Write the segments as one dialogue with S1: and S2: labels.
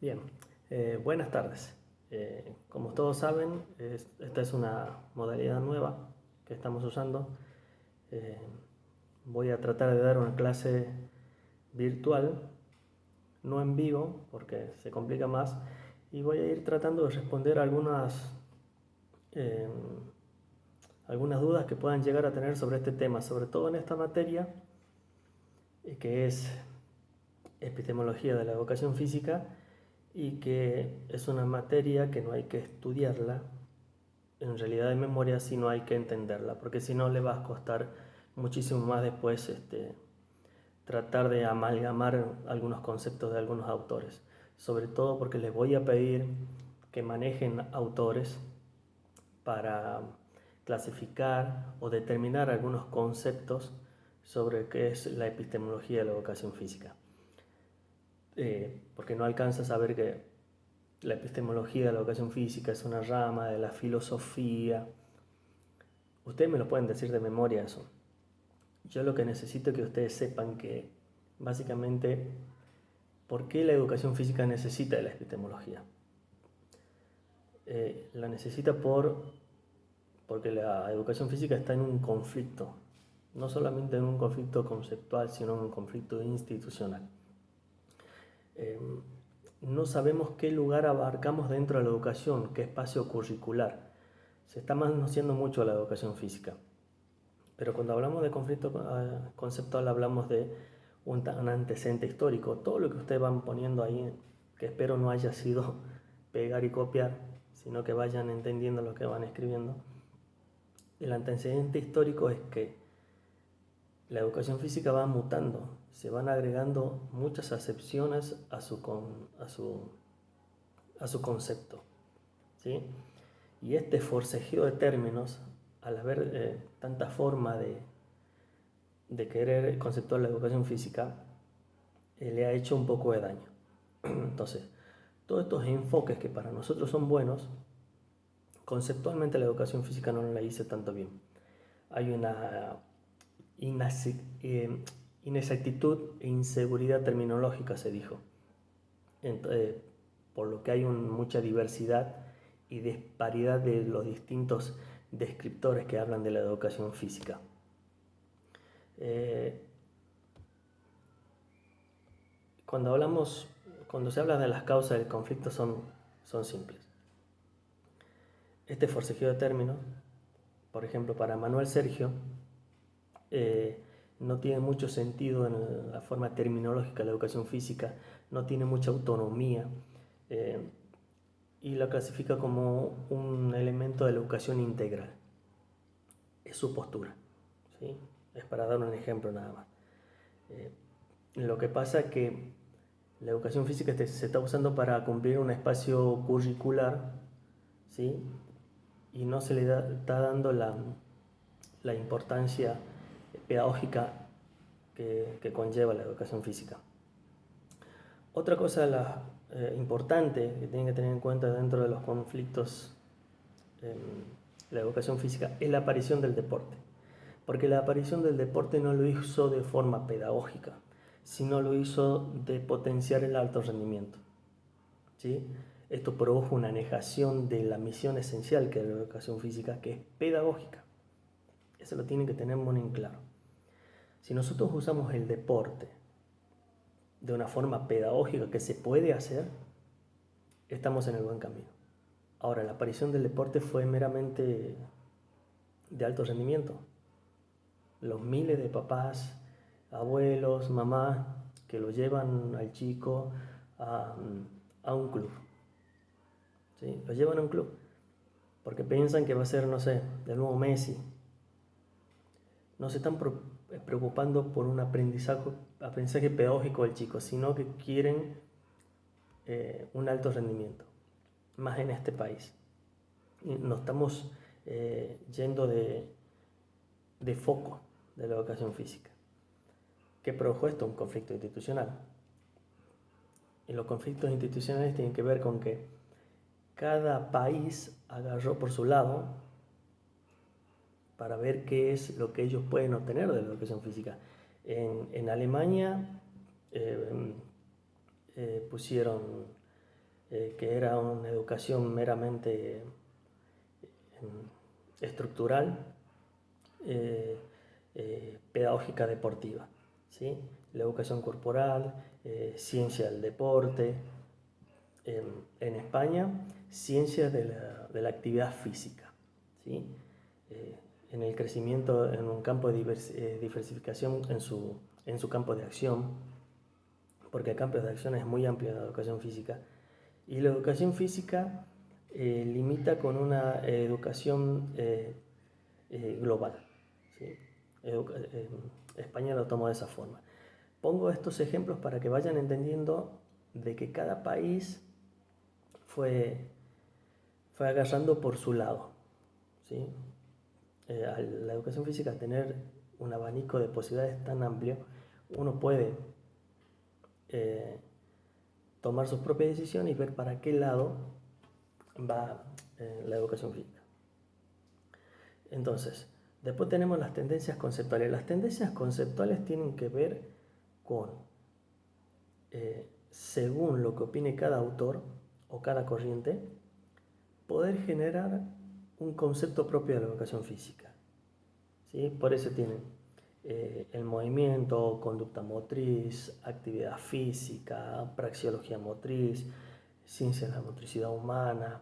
S1: Bien, buenas tardes. Como todos saben, esta es una modalidad nueva que estamos usando. Eh, Voy a tratar de dar una clase virtual, no en vivo, porque se complica más, y voy a ir tratando de responder eh, algunas dudas que puedan llegar a tener sobre este tema, sobre todo en esta materia, que es epistemología de la educación física, y que es una materia que no hay que estudiarla en realidad de memoria, sino hay que entenderla, porque si no le va a costar muchísimo más después tratar de amalgamar algunos conceptos de algunos autores, sobre todo porque les voy a pedir que manejen autores para clasificar o determinar algunos conceptos sobre qué es la epistemología de la educación física. Porque no alcanza a saber que la epistemología de la educación física es una rama de la filosofía. Ustedes me lo pueden decir de memoria eso. Yo lo que necesito es que ustedes sepan que básicamente por qué la educación física necesita de la epistemología. La necesita porque la educación física está en un conflicto, no solamente en un conflicto conceptual, sino en un conflicto institucional. No sabemos qué lugar abarcamos dentro de la educación, qué espacio curricular. Se está manoseando mucho la educación física, pero cuando hablamos de conflicto conceptual hablamos de un antecedente histórico. Todo lo que ustedes van poniendo ahí, que espero no haya sido pegar y copiar, sino que vayan entendiendo lo que van escribiendo. El antecedente histórico es que la educación física va mutando, se van agregando muchas acepciones a su concepto, ¿sí? Y este forcejeo de términos, al haber tanta forma de querer conceptuar la educación física, le ha hecho un poco de daño. Entonces, todos estos enfoques que para nosotros son buenos, conceptualmente la educación física no la hice tanto bien. Hay una inexactitud e inseguridad terminológica, se dijo. Entonces, por lo que hay mucha diversidad y disparidad de los distintos descriptores que hablan de la educación física. Cuando se habla de las causas del conflicto son simples. Este forcejeo de términos, por ejemplo, para Manuel Sergio, no tiene mucho sentido en la forma terminológica de la educación física, no tiene mucha autonomía y la clasifica como un elemento de la educación integral. Es su postura, ¿sí? Es para dar un ejemplo nada más. Lo que pasa es que la educación física se está usando para cumplir un espacio curricular, ¿sí? Y no se le está dando la importancia pedagógica que conlleva la educación física. Otra cosa importante que tienen que tener en cuenta dentro de los conflictos en la educación física es la aparición del deporte. Porque la aparición del deporte no lo hizo de forma pedagógica, sino lo hizo de potenciar el alto rendimiento, ¿sí? Esto produjo una negación de la misión esencial que es la educación física, que es pedagógica. Eso lo tienen que tener muy en claro. Si nosotros usamos el deporte de una forma pedagógica que se puede hacer, estamos en el buen camino. Ahora, la aparición del deporte fue meramente de alto rendimiento. Los miles de papás, abuelos, mamás que lo llevan al chico a un club, ¿sí? Lo llevan a un club porque piensan que va a ser, no sé, el nuevo Messi. No se están preocupando por un aprendizaje pedagógico del chico, sino que quieren un alto rendimiento, más en este país. Y nos estamos yendo de foco de la educación física. ¿Qué produjo esto? Un conflicto institucional. Y los conflictos institucionales tienen que ver con que cada país agarró por su lado para ver qué es lo que ellos pueden obtener de la educación física. En Alemania pusieron que era una educación meramente estructural, pedagógica deportiva, ¿sí? La educación corporal, ciencia del deporte, en España, ciencia de la actividad física, ¿sí? En el crecimiento en un campo de diversificación en su campo de acción, porque el campo de acción es muy amplio en la educación física. Y la educación física limita con una educación global, ¿sí? España lo tomó de esa forma. Pongo estos ejemplos para que vayan entendiendo de que cada país fue agarrando por su lado, ¿sí? La educación física, tener un abanico de posibilidades tan amplio, uno puede tomar sus propias decisiones y ver para qué lado va la educación física. Entonces, después tenemos las tendencias conceptuales. Las tendencias conceptuales tienen que ver con, según lo que opine cada autor o cada corriente, poder generar un concepto propio de la educación física, ¿sí? Por eso tienen el movimiento, conducta motriz, actividad física, praxeología motriz, ciencia de la motricidad humana,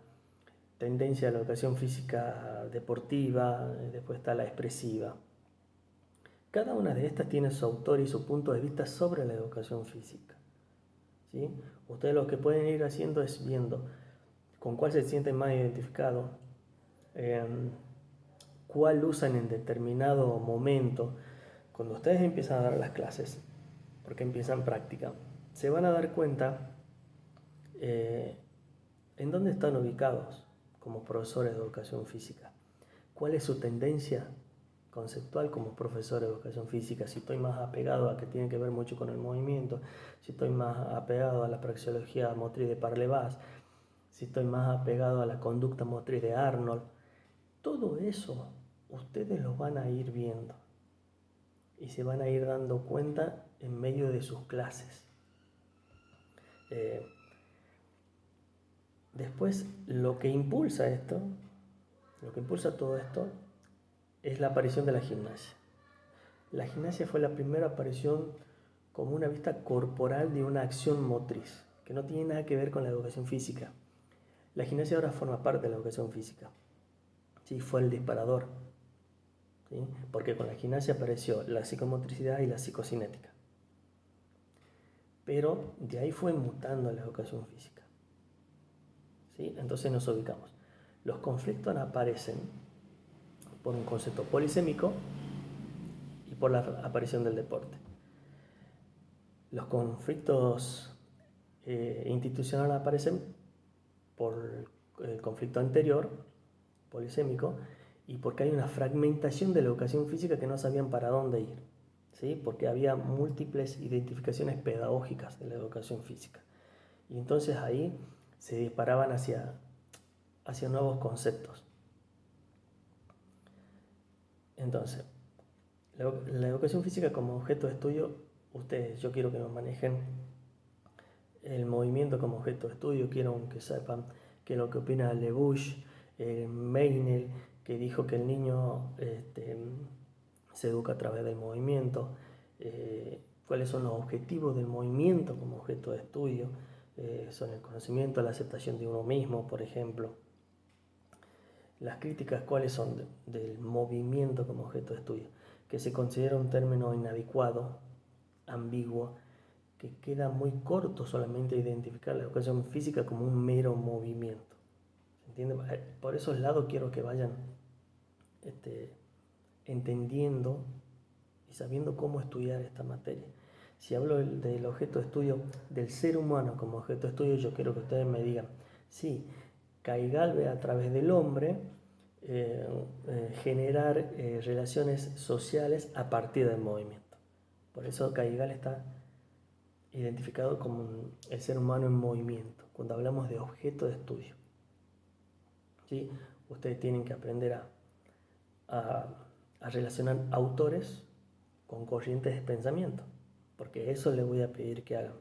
S1: tendencia a la educación física deportiva, después está la expresiva. Cada una de estas tiene su autor y su punto de vista sobre la educación física, ¿sí? Ustedes lo que pueden ir haciendo es viendo con cuál se sienten más identificados, cuál usan en determinado momento. Cuando ustedes empiezan a dar las clases, porque empiezan práctica, se van a dar cuenta en dónde están ubicados como profesores de educación física, cuál es su tendencia conceptual como profesor de educación física, si estoy más apegado a que tiene que ver mucho con el movimiento, si estoy más apegado a la praxeología motriz de Parlevas, si estoy más apegado a la conducta motriz de Arnold. Todo eso ustedes lo van a ir viendo y se van a ir dando cuenta en medio de sus clases. Después, lo que impulsa todo esto, es la aparición de la gimnasia. La gimnasia fue la primera aparición como una vista corporal de una acción motriz, que no tiene nada que ver con la educación física. La gimnasia ahora forma parte de la educación física. Sí, fue el disparador, ¿sí? Porque con la gimnasia apareció la psicomotricidad y la psicocinética. Pero de ahí fue mutando la educación física, ¿sí? Entonces nos ubicamos. Los conflictos aparecen por un concepto polisémico y por la aparición del deporte. Los conflictos institucionales aparecen por el conflicto anterior, polisémico, y porque hay una fragmentación de la educación física que no sabían para dónde ir, ¿sí? Porque había múltiples identificaciones pedagógicas de la educación física. Y entonces ahí se disparaban hacia nuevos conceptos. Entonces, la educación física como objeto de estudio, yo quiero que nos manejen el movimiento como objeto de estudio, quiero que sepan que lo que opina Lebush, Meinel, que dijo que el niño se educa a través del movimiento, cuáles son los objetivos del movimiento como objeto de estudio, son el conocimiento, la aceptación de uno mismo, por ejemplo. Las críticas, ¿cuáles son del movimiento como objeto de estudio? Que se considera un término inadecuado, ambiguo, que queda muy corto solamente identificar la educación física como un mero movimiento. ¿Se entiende? Por esos lados quiero que vayan entendiendo y sabiendo cómo estudiar esta materia. Si hablo del objeto de estudio del ser humano como objeto de estudio, yo quiero que ustedes me digan, sí, Caigal ve a través del hombre generar relaciones sociales a partir del movimiento. Por eso Caigal está identificado como el ser humano en movimiento, cuando hablamos de objeto de estudio. ¿Sí? Ustedes tienen que aprender a relacionar autores con corrientes de pensamiento, porque eso les voy a pedir que hagan.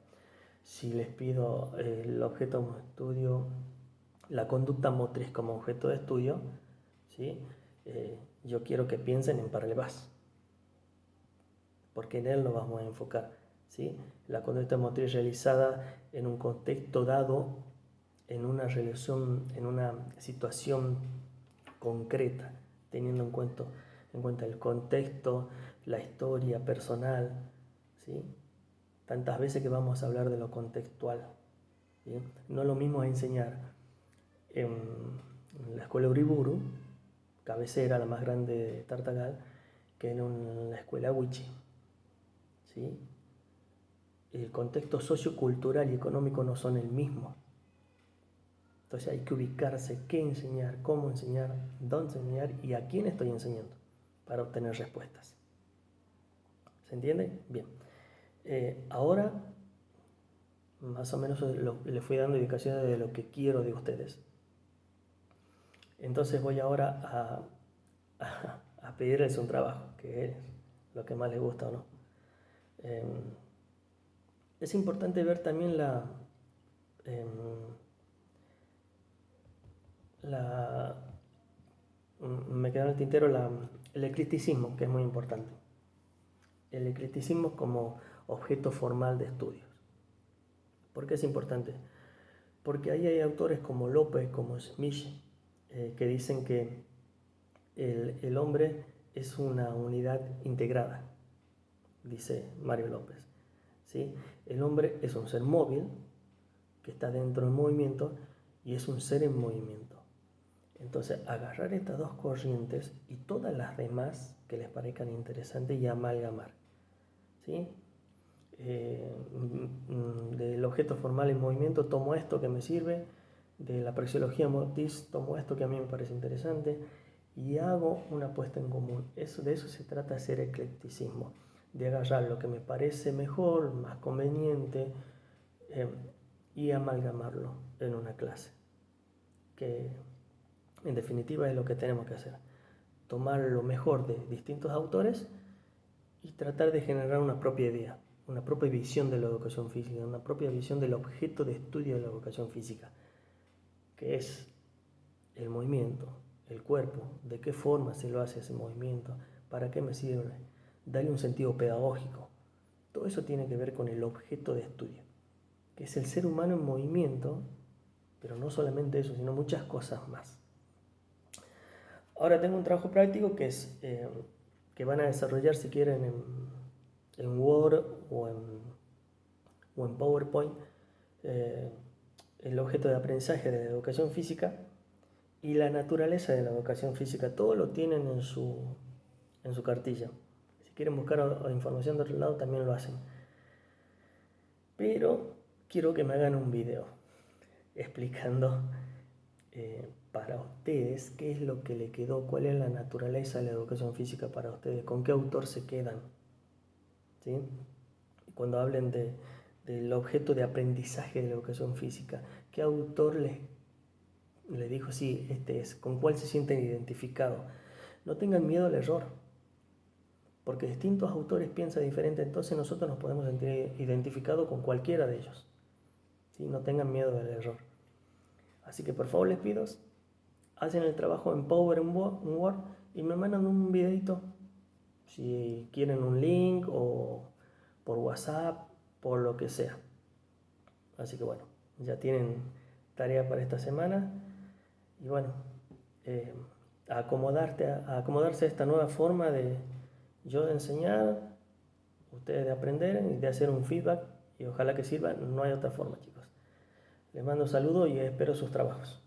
S1: si les pido el objeto de estudio, la conducta motriz como objeto de estudio, ¿sí? Yo quiero que piensen en paralelás, porque en él nos vamos a enfocar, ¿sí? La conducta motriz realizada en un contexto dado, en una relación, en una situación concreta, teniendo en cuenta el contexto, la historia personal, ¿sí? Tantas veces que vamos a hablar de lo contextual, ¿sí? No es lo mismo enseñar en la escuela Uriburu, cabecera, la más grande de Tartagal, que en la escuela Huichi, ¿sí? El contexto sociocultural y económico no son el mismo. Entonces hay que ubicarse qué enseñar, cómo enseñar, dónde enseñar y a quién estoy enseñando para obtener respuestas. ¿Se entiende? Bien. Ahora, más o menos le fui dando indicaciones de lo que quiero de ustedes. Entonces voy ahora a pedirles un trabajo, que es lo que más les gusta o no. Es importante ver también me queda en el tintero el eclecticismo, que es muy importante. El eclecticismo como objeto formal de estudios. ¿Por qué es importante? Porque ahí hay autores como López, como Smith, que dicen que el hombre es una unidad integrada, dice Mario López, ¿sí? El hombre es un ser móvil que está dentro del movimiento y es un ser en movimiento. Entonces, agarrar estas dos corrientes y todas las demás que les parezcan interesantes y amalgamar, ¿sí? Del objeto formal en movimiento tomo esto que me sirve, de la praxeología motriz tomo esto que a mí me parece interesante y hago una puesta en común. De eso se trata de hacer eclecticismo, de agarrar lo que me parece mejor, más conveniente y amalgamarlo en una clase, que en definitiva es lo que tenemos que hacer, tomar lo mejor de distintos autores y tratar de generar una propia idea, una propia visión de la educación física, una propia visión del objeto de estudio de la educación física, que es el movimiento, el cuerpo, de qué forma se lo hace ese movimiento, para qué me sirve, darle un sentido pedagógico. Todo eso tiene que ver con el objeto de estudio, que es el ser humano en movimiento, pero no solamente eso, sino muchas cosas más. Ahora tengo un trabajo práctico que es que van a desarrollar si quieren en Word o en PowerPoint el objeto de aprendizaje de la educación física y la naturaleza de la educación física. Todo lo tienen en su cartilla. Si quieren buscar información de otro lado también lo hacen. Pero quiero que me hagan un video explicando para ustedes qué es lo que le quedó, cuál es la naturaleza de la educación física para ustedes, con qué autor se quedan, ¿sí? Cuando hablen del objeto de aprendizaje de la educación física, qué autor les dijo, sí, este es, con cuál se sienten identificados. No tengan miedo al error, porque distintos autores piensan diferente, entonces nosotros nos podemos sentir identificados con cualquiera de ellos, ¿sí? No tengan miedo al error. Así que por favor les pido, hacen el trabajo en Power, en Word, y me mandan un videito, si quieren un link o por WhatsApp, por lo que sea. Así que bueno, ya tienen tarea para esta semana y bueno, a acomodarse a esta nueva forma de yo de enseñar, ustedes de aprender y de hacer un feedback y ojalá que sirva. No hay otra forma, chicos. Les mando saludos y espero sus trabajos.